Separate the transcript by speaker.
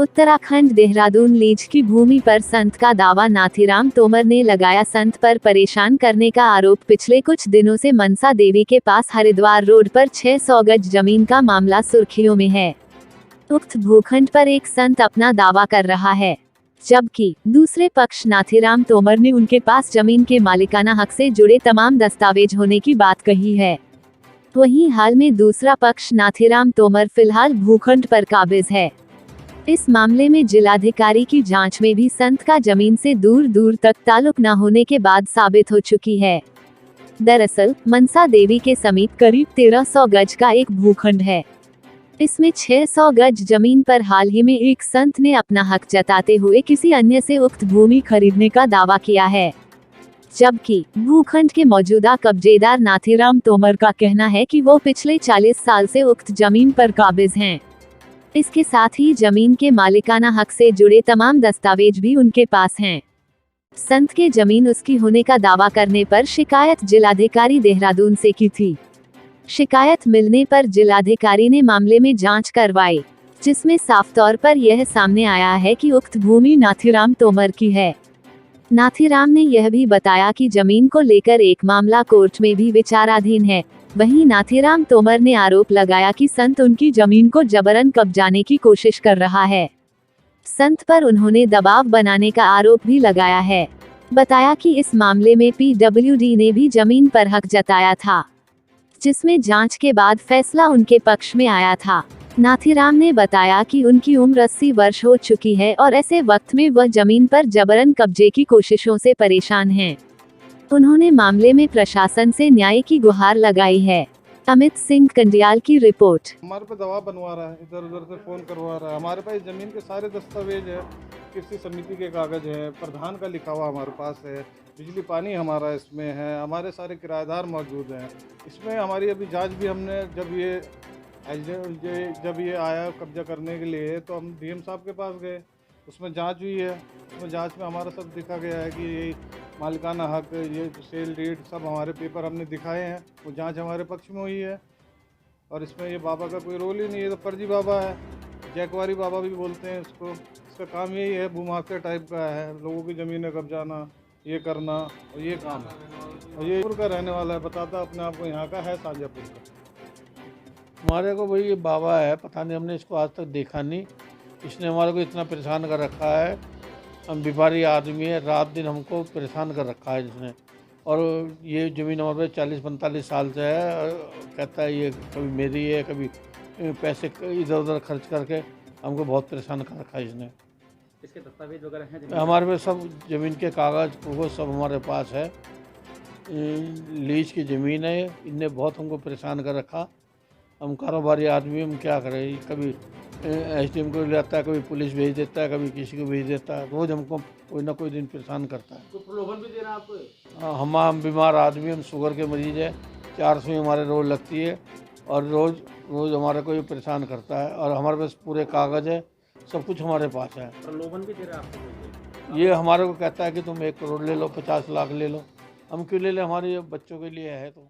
Speaker 1: Uttarakhand Dehradun lease की भूमि पर संत का दावा। नाथीराम तोमर ने लगाया संत पर परेशान करने का आरोप। पिछले कुछ दिनों से मनसा देवी के पास हरिद्वार रोड पर 600 गज जमीन का मामला सुर्खियों में है। उक्त भूखंड पर एक संत अपना दावा कर रहा है, जबकि दूसरे पक्ष नाथीराम तोमर ने उनके पास जमीन के मालिकाना हक से जुड़े तमाम दस्तावेज होने की बात कही है। वहीं हाल में दूसरा पक्ष नाथीराम तोमर फिलहाल भूखंड पर काबिज है। इस मामले में जिलाधिकारी की जांच में भी संत का जमीन से दूर दूर तक ताल्लुक न होने के बाद साबित हो चुकी है। दरअसल मनसा देवी के समीप करीब 1300 गज का एक भूखंड है। इसमें 600 गज जमीन पर हाल ही में एक संत ने अपना हक जताते हुए किसी अन्य से उक्त भूमि खरीदने का दावा किया है, जबकि भूखंड के मौजूदा कब्जेदार नाथीराम तोमर का कहना है कि वो पिछले 40 साल से उक्त जमीन पर काबिज हैं। इसके साथ ही जमीन के मालिकाना हक से जुड़े तमाम दस्तावेज भी उनके पास हैं। संत के जमीन उसकी होने का दावा करने पर शिकायत जिलाधिकारी देहरादून से की थी। शिकायत मिलने पर जिलाधिकारी ने मामले में जांच करवाई, जिसमें साफ तौर पर यह सामने आया है कि उक्त भूमि नाथीराम तोमर की है। नाथीराम ने यह भी बताया कि जमीन को लेकर एक मामला कोर्ट में भी विचाराधीन है। वहीं नाथीराम तोमर ने आरोप लगाया कि संत उनकी जमीन को जबरन कब्जाने की कोशिश कर रहा है। संत पर उन्होंने दबाव बनाने का आरोप भी लगाया है। बताया कि इस मामले में PWD ने भी जमीन पर हक जताया था, जिसमें जांच के बाद फैसला उनके पक्ष में आया था। नाथीराम ने बताया कि उनकी उम्र 80 वर्ष हो चुकी है और ऐसे वक्त में वह जमीन पर जबरन कब्जे की कोशिशों से परेशान हैं। उन्होंने मामले में प्रशासन से न्याय की गुहार लगाई है। अमित सिंह कंडियाल की रिपोर्ट।
Speaker 2: हमारे पे दबाव बनवा रहा है, इधर उधर से फोन करवा रहा है। हमारे पास जमीन के सारे दस्तावेज है, कृषि समिति के कागज है, प्रधान का लिखा हुआ हमारे पास है, बिजली पानी हमारा इसमें है, हमारे सारे किराएदार मौजूद हैं। इसमें हमारी अभी जांच भी हमने जब ये आया कब्जा करने के लिए तो हम DM साहब के पास गए, उसमें जांच हुई है। उसमें जांच में हमारा सब दिखा गया है कि ये मालिकाना हक, ये सेल डीड सब हमारे पेपर हमने दिखाए हैं। वो जांच हमारे पक्ष में हुई है और इसमें ये बाबा का कोई रोल ही नहीं है। तो फर्जी बाबा है, जैकवारी बाबा भी बोलते हैं इसको। इसका काम यही है, भूमाफिया टाइप का है, लोगों की ज़मीनें कब्जाना, ये करना और ये काम है। और ये का रहने वाला है, बताता अपने आप को यहाँ का है, शाहजहाँपुर का।
Speaker 3: हमारे को भाई ये बाबा है, पता नहीं, हमने इसको आज तक देखा नहीं। इसने हमारे को इतना परेशान कर रखा है। हम बीमारी आदमी है, रात दिन हमको परेशान कर रखा है इसने। और ये ज़मीन हमारे 40-45 साल से है। और कहता है ये कभी मेरी है, कभी पैसे इधर उधर खर्च करके हमको बहुत परेशान कर रखा है इसने।
Speaker 4: इसके दस्तावेज वगैरह हैं?
Speaker 3: हमारे पास सब ज़मीन के कागज़ वो सब हमारे पास है। लीज की ज़मीन है। इनने बहुत हमको परेशान कर रखा। हम कारोबारी आदमी, हम क्या करें, कभी SDM को ले आता है, कभी पुलिस भेज देता है, कभी किसी को भेज देता है। रोज़ हमको कोई ना कोई दिन परेशान करता है।
Speaker 4: तो प्रलोभन भी दे रहा है आपको?
Speaker 3: हम बीमार आदमी, हम शुगर के मरीज़ है, 400 हमारे रोज़ लगती है और रोज़ हमारे को ये परेशान करता है। और हमारे पास पूरे कागज़ है, सब कुछ हमारे पास है।
Speaker 4: प्रलोभन भी दे रहा है आपको?
Speaker 3: ये हमारे को कहता है कि तुम 1 करोड़ ले लो, 50 लाख ले लो। हम क्यों ले लें, हमारे बच्चों के लिए है तो।